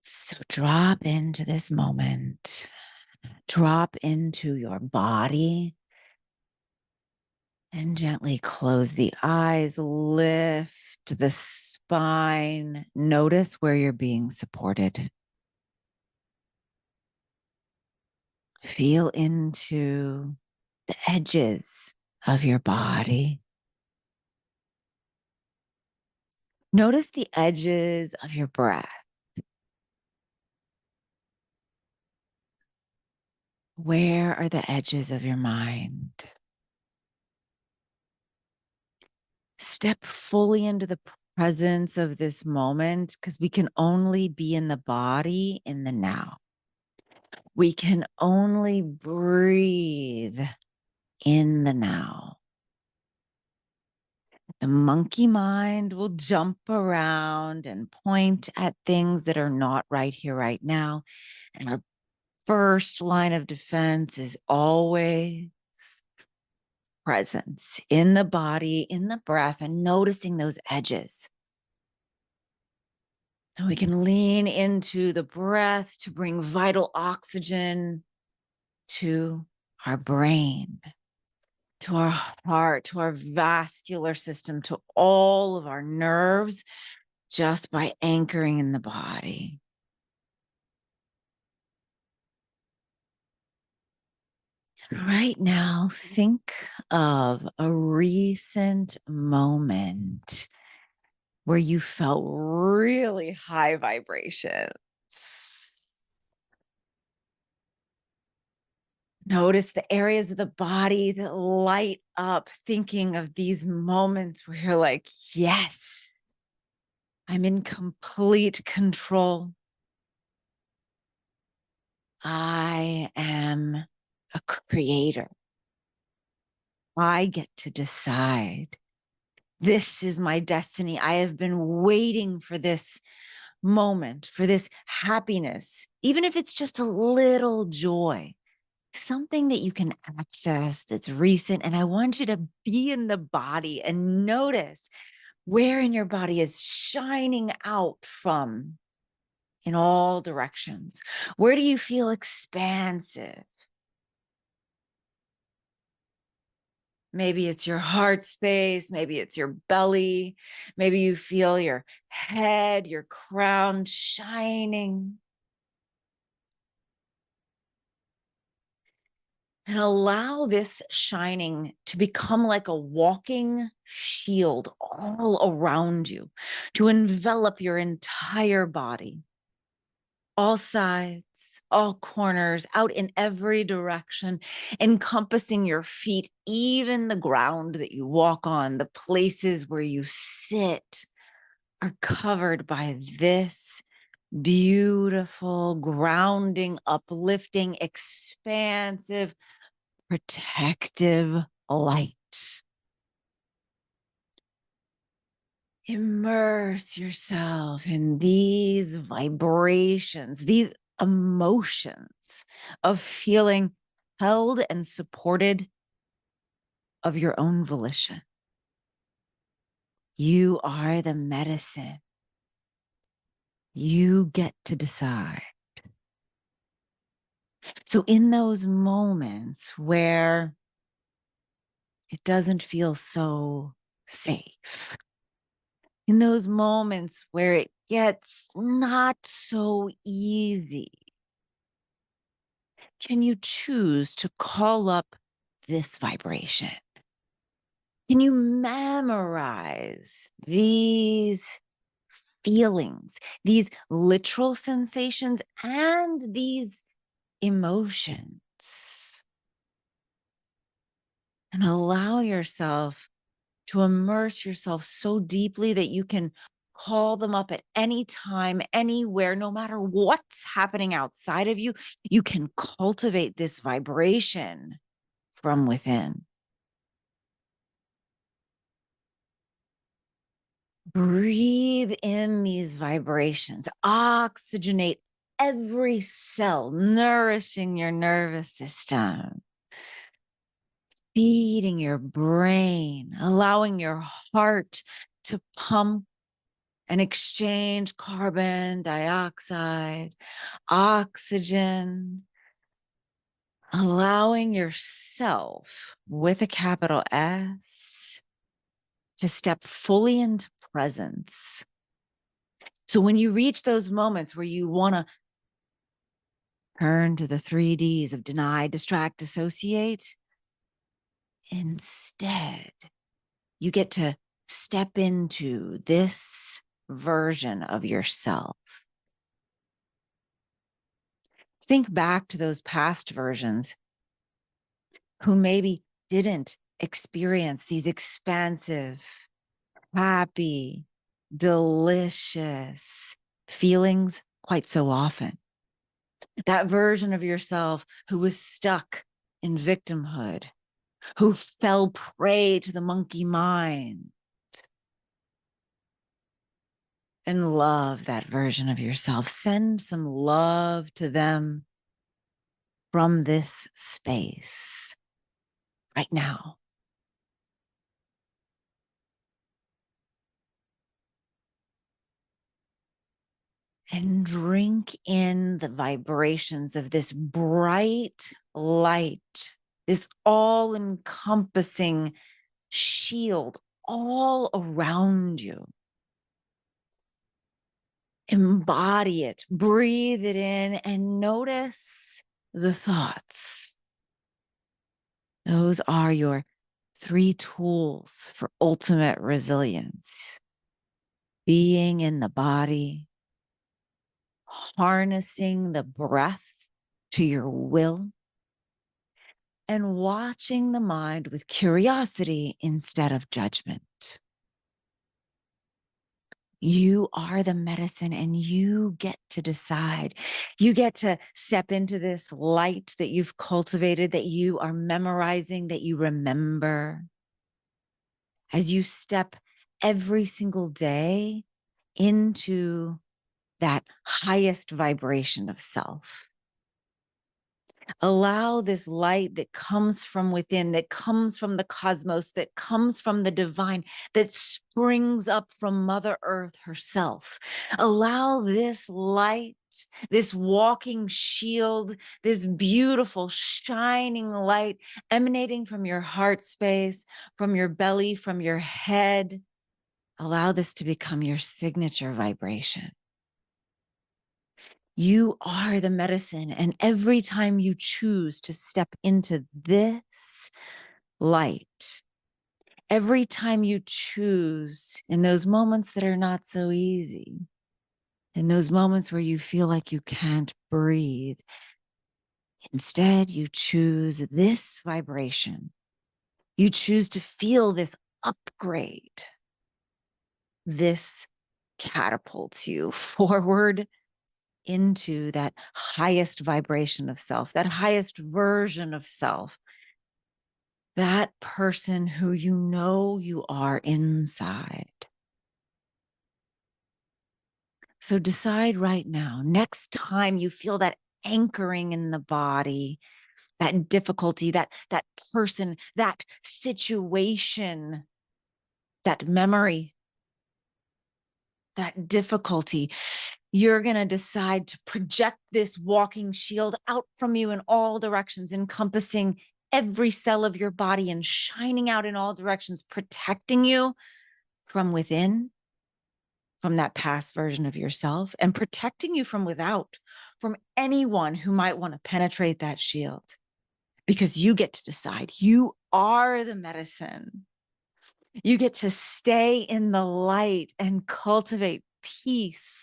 So drop into this moment, drop into your body, and gently close the eyes, lift the spine. Notice where you're being supported. Feel into the edges of your body. Notice the edges of your breath. Where are the edges of your mind? Step fully into the presence of this moment, because we can only be in the body in the now. We can only breathe in the now. The monkey mind will jump around and point at things that are not right here, right now. And our first line of defense is always presence in the body, in the breath, and noticing those edges. And we can lean into the breath to bring vital oxygen to our brain, to our heart, to our vascular system, to all of our nerves, just by anchoring in the body. Right now, think of a recent moment where you felt really high vibrations. Notice the areas of the body that light up, thinking of these moments where you're like, yes, I'm in complete control. I am a creator. I get to decide. This is my destiny. I have been waiting for this moment, for this happiness, even if it's just a little joy, something that you can access that's recent. And I want you to be in the body and notice where in your body is shining out from in all directions. Where do you feel expansive? Maybe it's your heart space. Maybe it's your belly. Maybe you feel your head, your crown shining. And allow this shining to become like a walking shield all around you, to envelop your entire body, all sides, all corners, out in every direction, encompassing your feet, even the ground that you walk on, the places where you sit are covered by this beautiful, grounding, uplifting, expansive, protective light. Immerse yourself in these vibrations, these emotions of feeling held and supported of your own volition. You are the medicine. You get to decide. So in those moments where it doesn't feel so safe, in those moments where it gets not so easy, can you choose to call up this vibration? Can you memorize these feelings, these literal sensations, and these emotions? And allow yourself to immerse yourself so deeply that you can call them up at any time, anywhere, no matter what's happening outside of you. You can cultivate this vibration from within. Breathe in these vibrations, oxygenate every cell, nourishing your nervous system, feeding your brain, allowing your heart to pump and exchange carbon dioxide, oxygen, allowing yourself with a capital S to step fully into presence. So when you reach those moments where you want to turn to the 3Ds of deny, distract, dissociate, instead, you get to step into this version of yourself. Think back to those past versions who maybe didn't experience these expansive, happy, delicious feelings quite so often. That version of yourself who was stuck in victimhood, who fell prey to the monkey mind. And love that version of yourself. Send some love to them from this space right now. And drink in the vibrations of this bright light, this all-encompassing shield all around you. Embody it, breathe it in, and notice the thoughts. Those are your 3 tools for ultimate resilience: being in the body, harnessing the breath to your will, and watching the mind with curiosity instead of judgment. You are the medicine and you get to decide. You get to step into this light that you've cultivated, that you are memorizing, that you remember. As you step every single day into that highest vibration of self. Allow this light that comes from within, that comes from the cosmos, that comes from the divine, that springs up from Mother Earth herself. Allow this light, this walking shield, this beautiful shining light emanating from your heart space, from your belly, from your head. Allow this to become your signature vibration. You are the medicine. And every time you choose to step into this light, every time you choose in those moments that are not so easy, in those moments where you feel like you can't breathe, instead you choose this vibration. You choose to feel this upgrade. This catapults you forward into that highest vibration of self, that highest version of self, that person who you know you are inside. So decide right now, next time you feel that anchoring in the body, that difficulty, that person, that situation, that memory, that difficulty, you're going to decide to project this walking shield out from you in all directions, encompassing every cell of your body and shining out in all directions, protecting you from within, from that past version of yourself, and protecting you from without, from anyone who might want to penetrate that shield. Because you get to decide. You are the medicine. You get to stay in the light and cultivate peace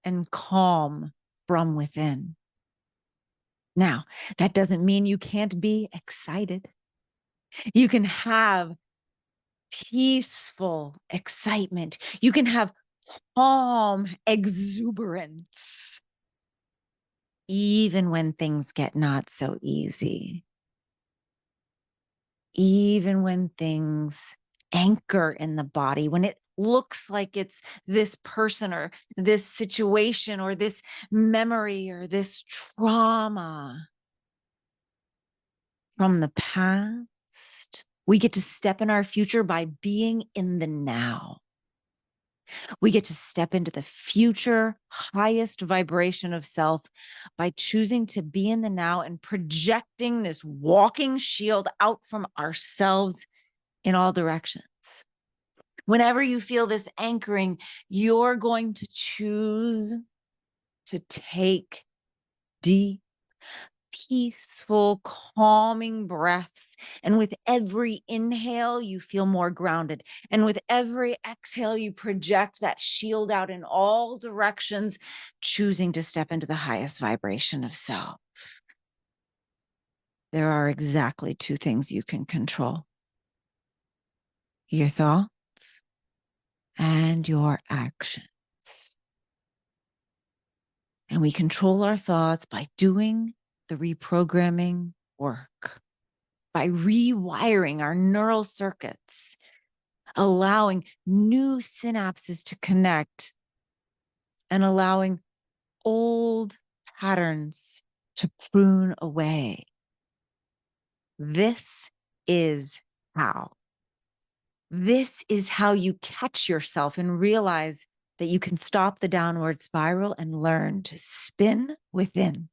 and calm from within. Now, that doesn't mean you can't be excited. You can have peaceful excitement. You can have calm exuberance, even when things get not so easy. Even when things anchor in the body, when it looks like it's this person or this situation or this memory or this trauma from the past, we get to step in our future by being in the now. We get to step into the future highest vibration of self by choosing to be in the now and projecting this walking shield out from ourselves in all directions. Whenever you feel this anchoring, you're going to choose to take deep, peaceful, calming breaths. And with every inhale, you feel more grounded. And with every exhale, you project that shield out in all directions, choosing to step into the highest vibration of self. There are exactly two things you can control: your thoughts and your actions. And we control our thoughts by doing the reprogramming work, by rewiring our neural circuits, allowing new synapses to connect, and allowing old patterns to prune away. This is how. This is how you catch yourself and realize that you can stop the downward spiral and learn to spin within.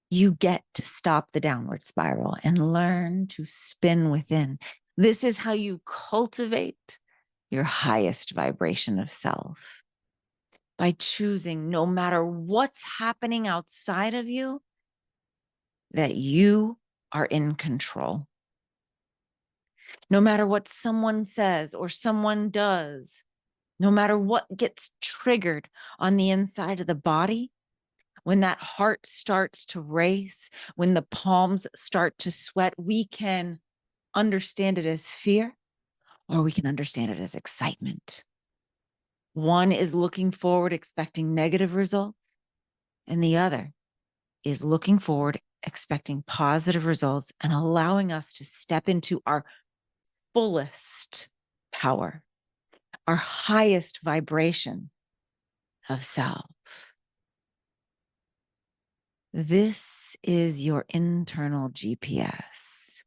You get to stop the downward spiral and learn to spin within. This is how you cultivate your highest vibration of self, by choosing, no matter what's happening outside of you, that you are in control. No matter what someone says or someone does, no matter what gets triggered on the inside of the body, when that heart starts to race, when the palms start to sweat, we can understand it as fear, or we can understand it as excitement. One is looking forward, expecting negative results, and the other is looking forward, expecting positive results, and allowing us to step into our fullest power, our highest vibration of self. This is your internal GPS.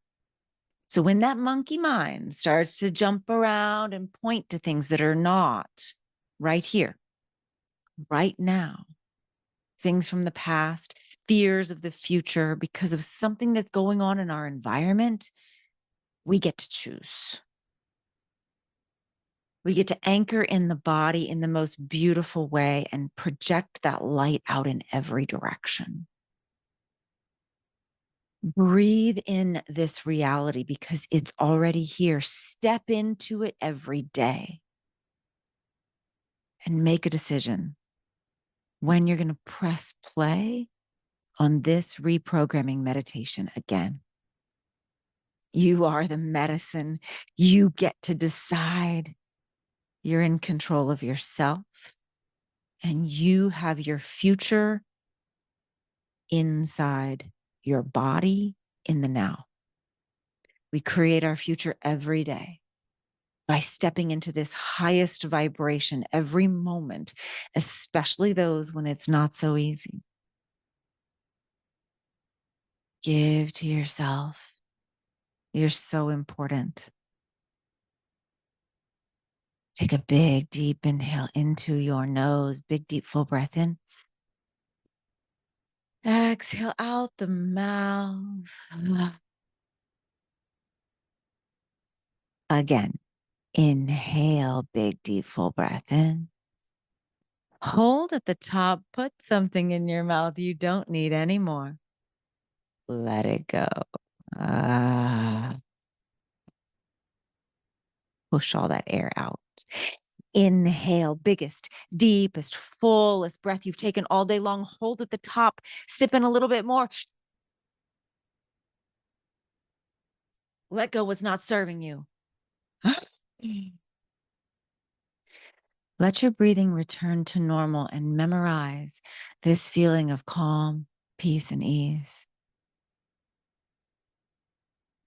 So when that monkey mind starts to jump around and point to things that are not right here, right now, things from the past, fears of the future, because of something that's going on in our environment, we get to choose. We get to anchor in the body in the most beautiful way and project that light out in every direction. Breathe in this reality because it's already here. Step into it every day and make a decision when you're going to press play on this reprogramming meditation again. You are the medicine. You get to decide. You're in control of yourself, and you have your future inside your body in the now. We create our future every day by stepping into this highest vibration every moment, especially those when it's not so easy. Give to yourself. You're so important. Take a big, deep inhale into your nose. Big, deep, full breath in. Exhale out the mouth. Again, inhale, big, deep, full breath in. Hold at the top. Put something in your mouth you don't need anymore. Let it go. Push all that air out. Inhale, biggest, deepest, fullest breath you've taken all day long. Hold at the top. Sip in a little bit more. Let go what's not serving you. Let your breathing return to normal and memorize this feeling of calm, peace, and ease.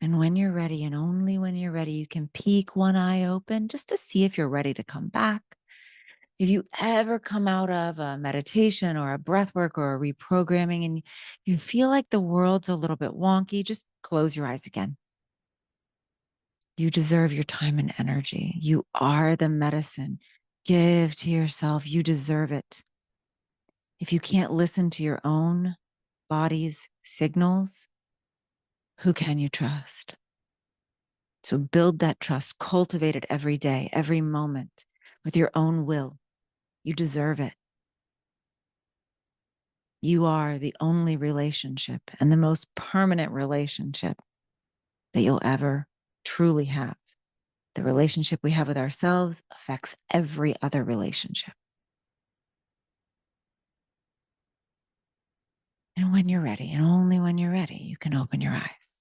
And when you're ready, and only when you're ready, you can peek one eye open just to see if you're ready to come back. If you ever come out of a meditation or a breath work or a reprogramming and you feel like the world's a little bit wonky, just close your eyes again. You deserve your time and energy. You are the medicine. Give to yourself. You deserve it. If you can't listen to your own body's signals, who can you trust? So build that trust, cultivate it every day, every moment with your own will. You deserve it. You are the only relationship and the most permanent relationship that you'll ever truly have. The relationship we have with ourselves affects every other relationship. And when you're ready, and only when you're ready, you can open your eyes.